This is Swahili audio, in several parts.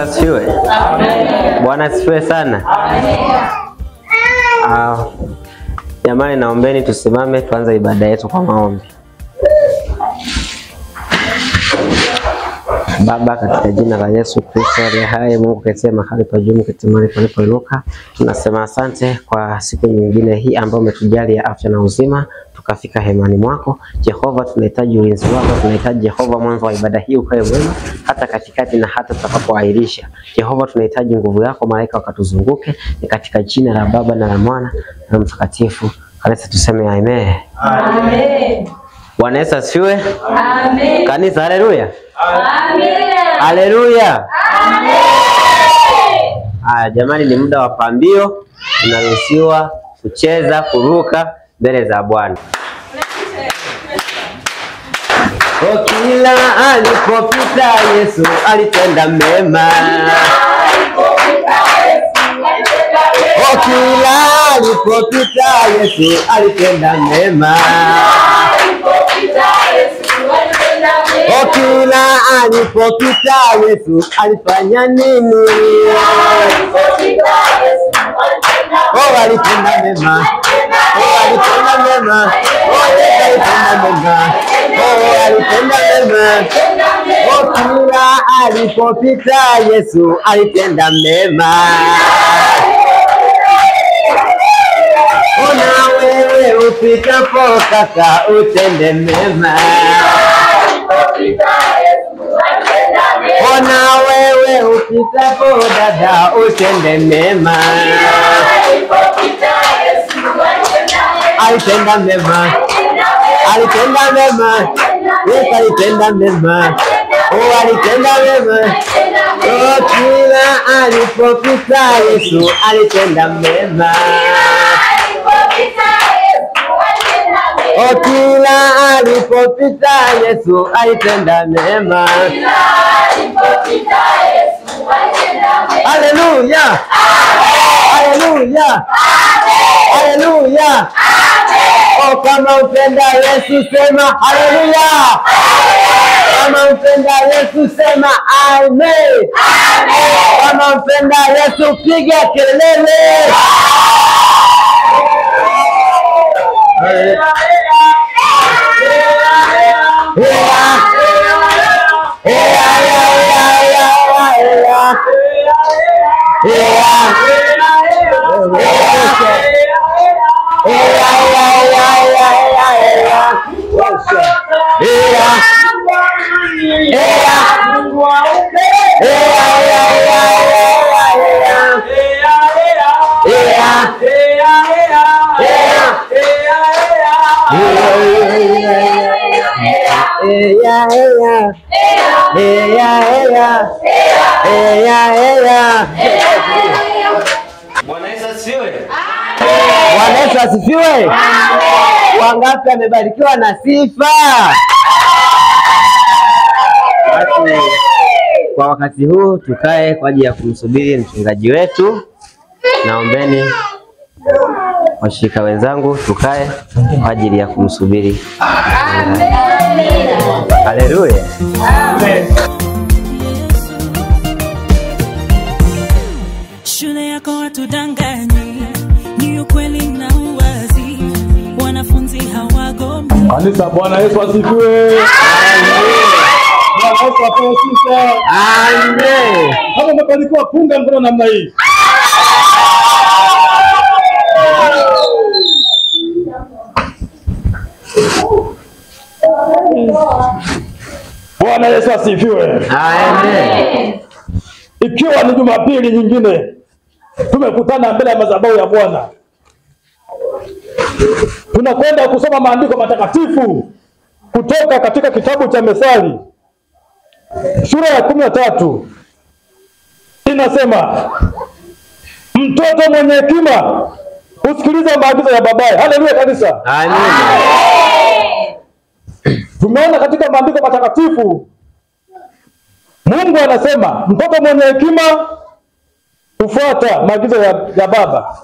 Asifiwe. Amen. Bwana asifiwe sana. Amen. Jamani, naombeni tusimame tuanze ibada yetu kwa maombi. Baba, katika jina la Yesu Kristo aliye hai, Mungu ketie mahali pa juu, ketie mahali palipoinuka, tunasema asante kwa siku nyingine hii ambayo umetujalia afya na uzima tukafika hemani mwako. Jehova, tunahitaji ulinzi wako, tunahitaji Jehova mwanzo wa ibada hii ukae mwema hata katikati na hata tutakapoahirisha. Jehova, tunahitaji nguvu yako, malaika wakatuzunguke. Ni katika jina la Baba na la Mwana na Mtakatifu. Kanisa tuseme amen. Amen. Bwana Yesu asifiwe. Amen. Kanisa, haleluya. Amen. Haleluya. Amen. Jamani, ni muda wa pambio. Tunaruhusiwa kucheza, kuruka mbele za Bwana. Kila alipopita Yesu alitenda mema. Kila alipopita Yesu alitenda mema. Kila alipopita Yesu alifanya nini? Alitenda mema. Alitenda mema. Alitenda mema. Alitenda mema. Kila alipopita Yesu alitenda mema. Ona wewe upitapo kaka utende mema. Ona wewe upitapo dada utende mema. Alitenda mema. Alitenda mema. Yesu alitenda mema. Alitenda mema. Kila alipopita Yesu alitenda mema. Kila alipopita Yesu alitenda mema. Haleluya. Haleluya. Haleluya. Kama upenda Yesu sema haleluya. Kama upenda Yesu sema amen. Kama upenda Yesu piga kelele. Bwana Yesu asifiwe. Bwana Yesu asifiwe. Wangapi amebarikiwa na sifa? Basi kwa wakati huu tukae kwa ajili ya kumsubiri mchungaji wetu. Naombeni washirika wenzangu tukae kwa ajili ya kumsubiri. Amen. Haleluya. Amen. Shule yako watudanganyi, ni ukweli na uwazi, wanafunzi hawagombi. Kanisa, Bwana Yesu asifiwe. Amen. Bwana Yesu apewe sifa. Amen. Kama umebarikiwa punga mkono namna hii. Bwana Yesu asifiwe. Amen. Ikiwa ni Jumapili nyingine tumekutana mbele ya madhabahu ya Bwana. Tunakwenda kusoma maandiko matakatifu kutoka katika kitabu cha Methali sura ya 13. Inasema mtoto mwenye hekima usikiliza maagizo ya babaye. Haleluya kanisa. Amen. Tumeona katika maandiko matakatifu Mungu anasema mtoto mwenye hekima ufuata maagizo ya baba.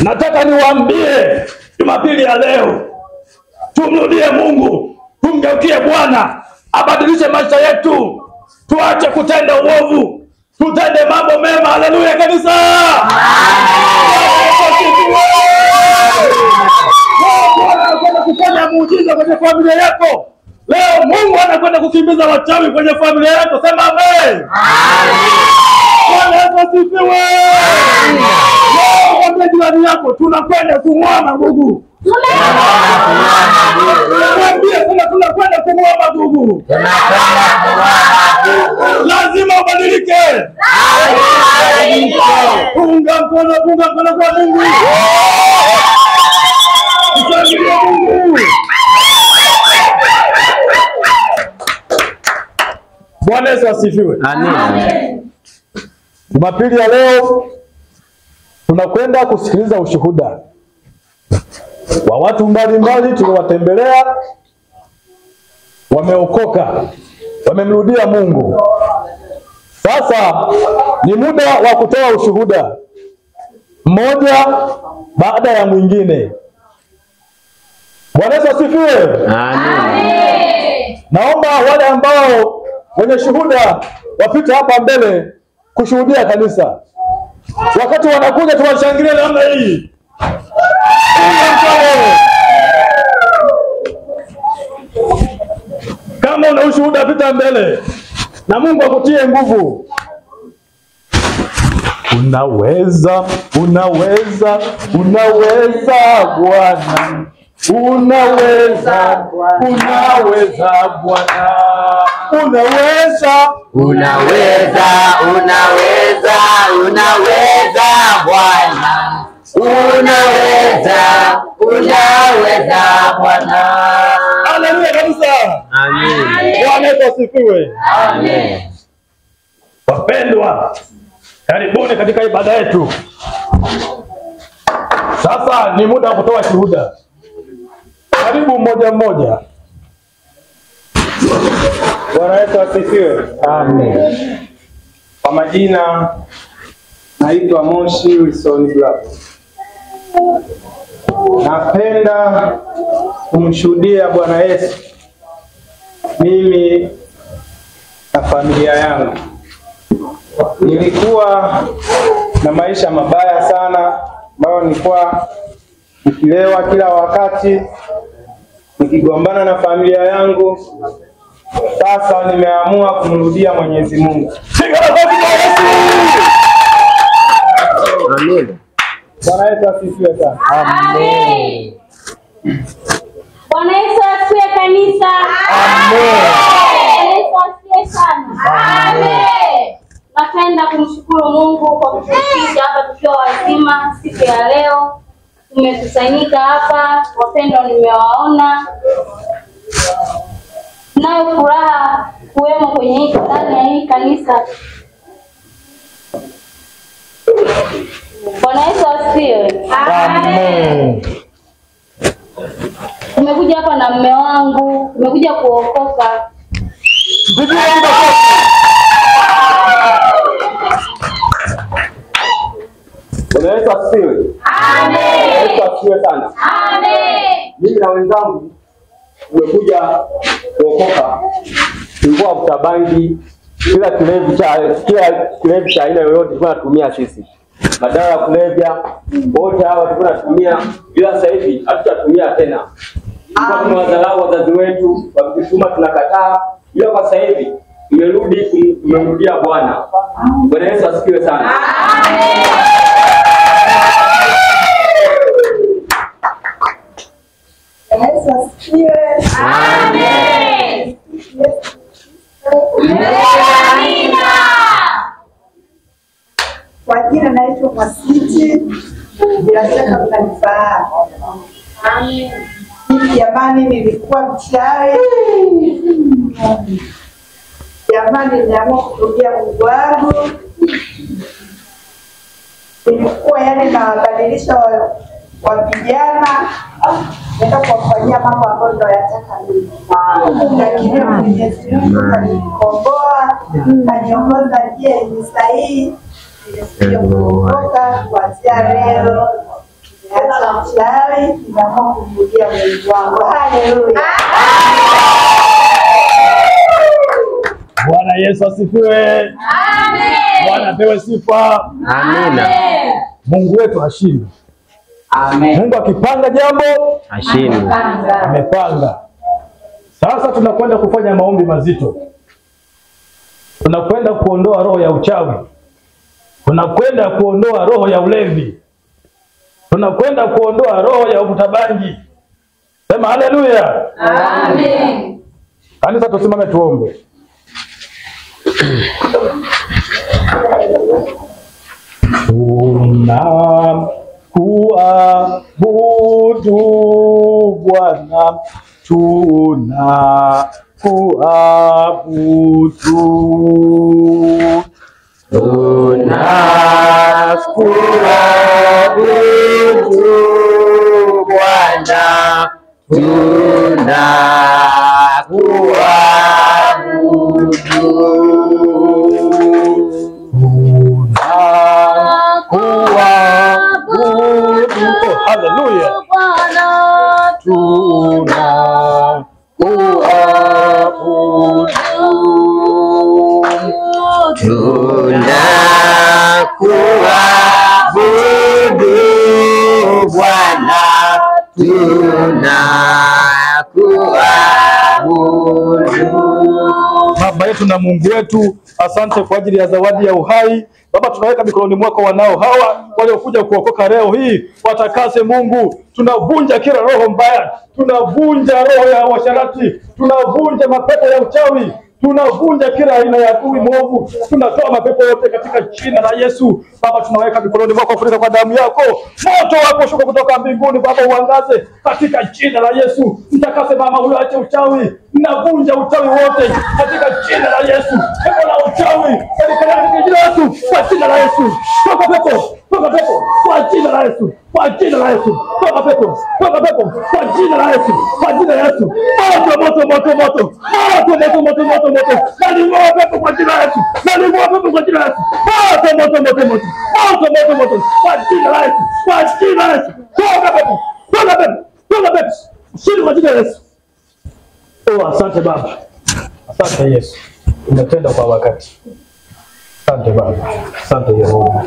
Nataka niwaambie Jumapili ya leo tumrudie Mungu, tumgeukie Bwana abadilishe maisha yetu. tuache kutenda uovu, tutende mambo mema. Haleluya kanisa. Mungu anakwenda kufanya muujiza kwenye familia yako. Leo Mungu anakwenda kukimbiza wachawi kwenye familia yako. Sema amen. Bwana Yesu asifiwe. Mwambie jirani yako tunakwenda kumwoa magugu. Mwambie tunakwenda kumwoa magugu. Lazima ubadilike. Punga mkono kwa Mungu. Mshangilie Mungu. Bwana Yesu asifiwe. Amen. Jumapili ya leo tunakwenda kusikiliza ushuhuda wa watu mbalimbali tuliowatembelea, wameokoka, wamemrudia Mungu. Sasa ni muda wa kutoa ushuhuda mmoja baada ya mwingine. Bwana Yesu asifiwe. Amen. Naomba wale ambao wenye shuhuda wapite hapa mbele kushuhudia kanisa. Wakati wanakuja tuwashangilie namna hii. Kama una ushuhuda pita mbele na Mungu akutie nguvu. Unaweza Bwana. Unaweza Bwana. Haleluya kabisa. Amen. Bwana Yesu asifiwe. Amen. Wapendwa, karibuni katika ibada yetu. Sasa ni muda wa kutoa shuhuda. Karibu mmoja mmoja. Bwana Yesu asifiwe. Amen. Kwa majina naitwa Moshi Wilson Black. Napenda kumshuhudia Bwana Yesu mimi na familia yangu. Nilikuwa na maisha mabaya sana, ambayo nilikuwa nikilewa kila wakati, nikigombana na familia yangu. Sasa nimeamua kumrudia Mwenyezi Mungu. Amen. Bwana Yesu asifiwe sana. Amen. Bwana Yesu asifiwe kanisa. Amen. Bwana Yesu asifiwe sana. Amen. Napenda kumshukuru Mungu kwa kutufikisha hapa tukiwa wazima siku ya leo. Tumekusanyika hapa, wapendwa nimewaona. Nayo furaha kuwemo kwenye ndani ya hii kanisa. Bwana Yesu asifiwe. Amen. Tumekuja hapa na mume wangu, tumekuja kuokoka. Bwana Yesu asifiwe. Amen. Yesu asifiwe sana. Amen. Mimi na wenzangu tumekuja kuokoka. Tulikuwa vuta bangi, kila kilevi cha aina yoyote tulikuwa tunatumia sisi. Madawa ya kulevya wote hawa tulikuwa tunatumia, bila sasa hivi hatutatumia tena. Kwa tunawadharau wazazi wetu, wakituma tunakataa. Ila kwa sasa hivi tumemrudia Bwana. Bwana Yesu asifiwe sana. Amen. Yesu asifiwe. Amen. Amina. Kwa jina naitwa Mwasiti, bila shaka mnanifahamu. Amen. Mimi jamani nilikuwa mchawi. Jamani niliamua kurudia Mungu wangu. Nilikuwa yani nawabadilisha wa vijana, nenda kuwafanyia mambo ambayo ndo yataka mimi. Lakini Mwenyezi Mungu kanikomboa, kaniongoza njia yenye sahihi. Nimekuja kuokoka kuanzia leo. Nimeacha mchawi, ninaamua kumrudia Mungu wangu. Haleluya. Bwana Yesu asifiwe. Amen. Bwana apewe sifa. Amina. Mungu wetu hashindi. Amen. Mungu akipanga jambo Hashindi. amepanga. Sasa tunakwenda kufanya maombi mazito. Tunakwenda kuondoa roho ya uchawi. Tunakwenda kuondoa roho ya ulevi. Tunakwenda kuondoa roho ya uvuta bangi. Sema haleluya. Amen. Kanisa tusimame tuombe. Tunakuabudu Bwana, tunakuabudu. Tunakuabudu Bwana, Haleluya. tunakuabudu Bwana, tunakuabudu. Baba yetu na Mungu wetu, asante kwa ajili ya zawadi ya uhai. Baba, tunaweka mikononi mwako wanao hawa waliokuja kuokoka leo hii, watakase Mungu. Tunavunja kila roho mbaya, tunavunja roho ya washarati, tunavunja mapepo ya uchawi, tunavunja kila aina ya adui mwovu, tunatoa mapepo yote katika jina la Yesu. Baba, tunaweka mikononi mwako, funika kwa damu yako, moto wako shuka kutoka mbinguni Baba, uangaze katika jina la Yesu. Mtakase mama huyo, ache uchawi, ninavunja uchawi wote katika jina la Yesu. Pepo la uchawi katika jina la Yesu, kwa jina la Yesu. Toka pepo, toka pepo kwa jina la Yesu, kwa jina la Yesu. Toka pepo, toka pepo kwa jina la Yesu, kwa jina la Yesu. Moto moto moto moto, moto moto moto moto moto. Nalimoa pepo kwa jina la Yesu, nalimoa pepo kwa jina la Yesu. Moto moto moto moto, moto moto moto kwa jina la Yesu, kwa jina la Yesu. Toka pepo, toka pepo, toka pepo. Shida kwa jina la Yesu. Oh, asante Baba. Asante Yesu. Umetenda kwa wakati. Asante Baba. Asante Yehova.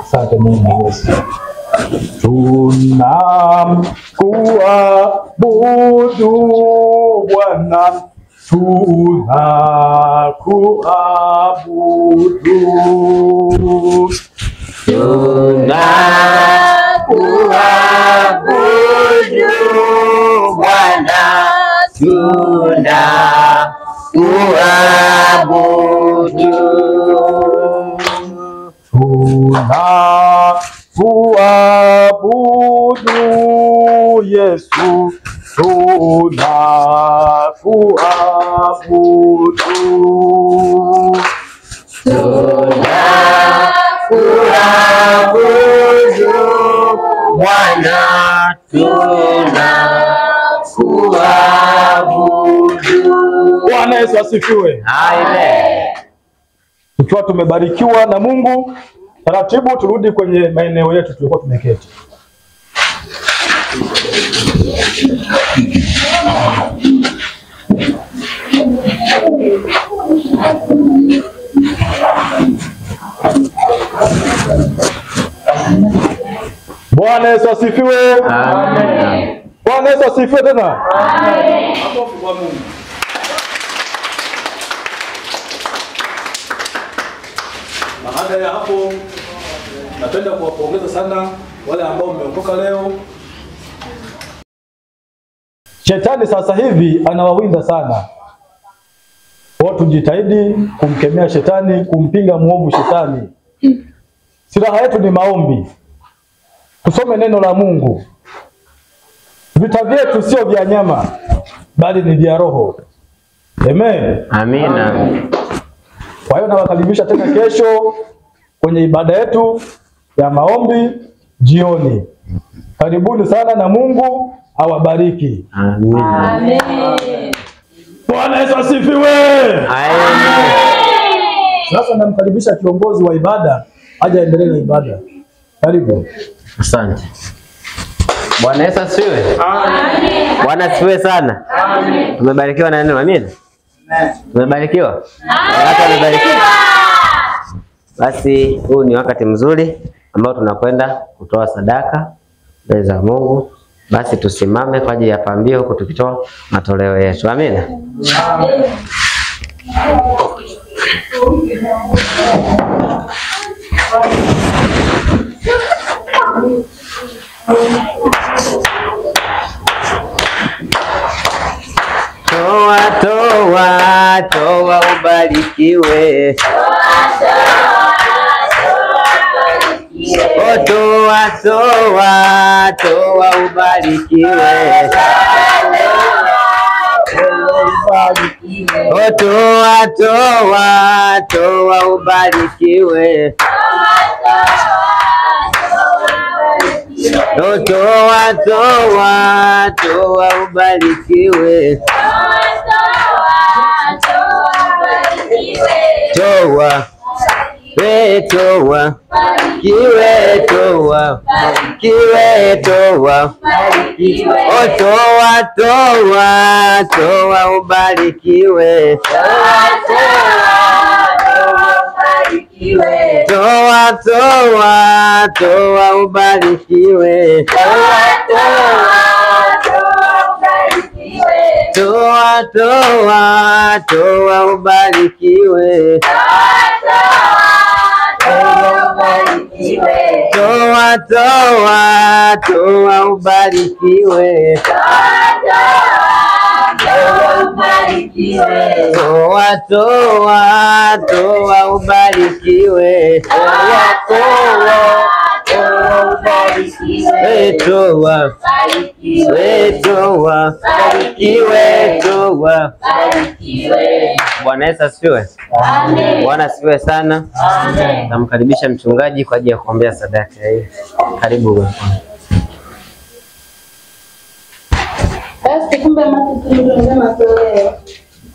Asante Mungu Yesu. Tunakuabudu Bwana, tunakuabudu. Tunakuabudu Bwana, tunakuabudu. Tunakuabudu Yesu, tunakuabudu. Tunakuabudu Bwana, tunakuabudu. Bwana Yesu asifiwe. Amen. Tukiwa tumebarikiwa na Mungu, taratibu turudi kwenye maeneo yetu tulikuwa tumeketi. Bwana Yesu asifiwe. Amen. Bwana Yesu asifiwe tena. Amen. Baada ya hapo, napenda kuwapongeza sana wale ambao mmeokoka leo. Shetani sasa hivi anawawinda sana. Watu jitahidi kumkemea shetani, kumpinga muovu shetani. Silaha yetu ni maombi. Tusome neno la Mungu. Vita vyetu sio vya nyama, bali ni vya roho. Amen. Amina. Kwa hiyo nawakaribisha tena kesho kwenye ibada yetu ya maombi jioni. Karibuni sana na Mungu awabariki. Amina. Amen. Bwana Yesu asifiwe. Amen. Sasa namkaribisha kiongozi wa ibada aje endelee na ibada. Karibu. Asante. Bwana Yesu asifiwe. Amen. Bwana asifiwe sana. Amen. Tumebarikiwa na neno. Amina. Tumebarikiwa? Wakati tumebarikiwa. Basi huu ni wakati mzuri ambao tunakwenda kutoa sadaka mbele za Mungu. Basi tusimame kwa ajili ya pambio huko tukitoa matoleo yetu. Amina. Toa, toa, toa ubarikiwe. Oh, toa, toa, toa ubarikiwe. Oh, toa, toa, toa ubarikiwe. Oh, toa, toa, toa ubarikiwe. Toa, toa, kiwe toa, kiwe toa. Oh, toa, toa, toa ubarikiwe. Toa, toa, toa ubarikiwe. Toa, toa, toa ubarikiwe. Toa, toa, toa ubarikiwe. Toa, toa, toa ubarikiwe. Toa, toa, kiwe toa. Bwana Yesu asifiwe. Amen. Bwana asifiwe sana. Amen. Namkaribisha mchungaji kwa ajili ya kuombea sadaka hii. Karibu bwana. Basi kumbe mtu matoleo.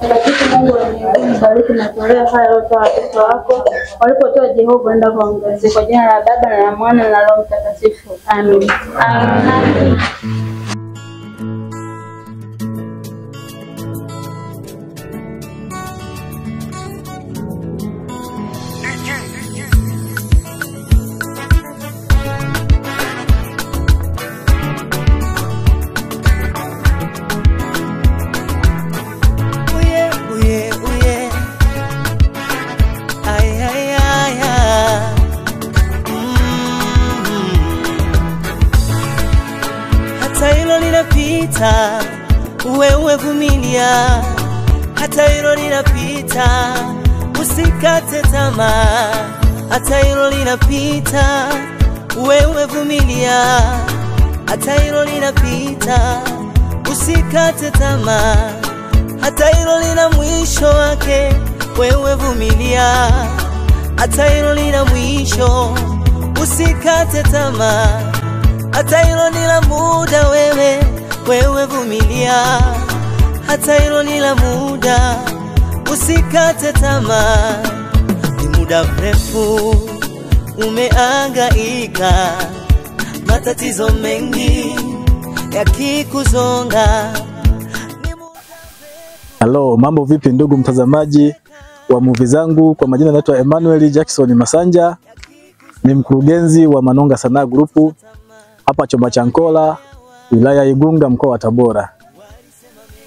Lakini Mungu anibariki na matoleo haya yote watoto wako walipotoa Jehova enda kuongezea kwa jina la Baba na la Mwana na Roho Mtakatifu. Amen. Amen. Wewe vumilia, hata hilo linapita, usikate tamaa. Hata hilo linapita, wewe vumilia, hata hilo linapita, usikate tamaa. Hata hilo lina mwisho wake, wewe vumilia, hata hilo lina mwisho, usikate tamaa. Hata hilo ni la muda, wewe vumilia, hata hilo ni la muda, usikate tamaa. Ni muda mrefu umehangaika, matatizo mengi yakikuzonga. Hello, mambo vipi ndugu mtazamaji wa movie zangu? Kwa majina naitwa Emmanuel Jackson Masanja, ni mkurugenzi wa Manonga Sanaa Group hapa Choma cha Nkola, wilaya ya Igunga, mkoa wa Tabora.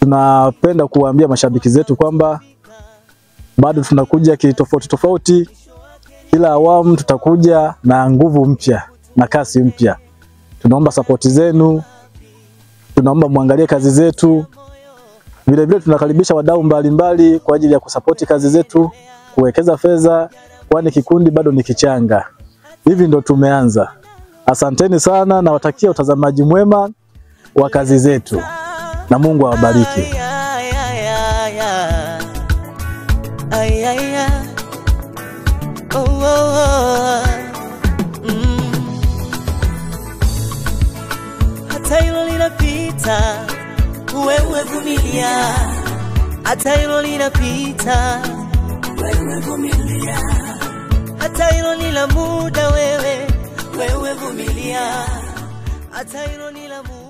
Tunapenda kuambia mashabiki zetu kwamba bado tunakuja kitofauti tofauti. Kila awamu tutakuja na nguvu mpya na kasi mpya. Tunaomba support zenu, tunaomba muangalie kazi zetu. Vile vile tunakaribisha wadau mbalimbali kwa ajili ya kusapoti kazi zetu, kuwekeza fedha, kwani kikundi bado ni kichanga. Hivi ndo tumeanza. Asanteni sana na watakia utazamaji mwema wa kazi zetu. Na Mungu awabariki. Hata hilo linapita, wewe vumilia, hata hilo linapita, wewe vumilia, hata hilo ni la muda, wewe vumilia, hata hilo ni la muda.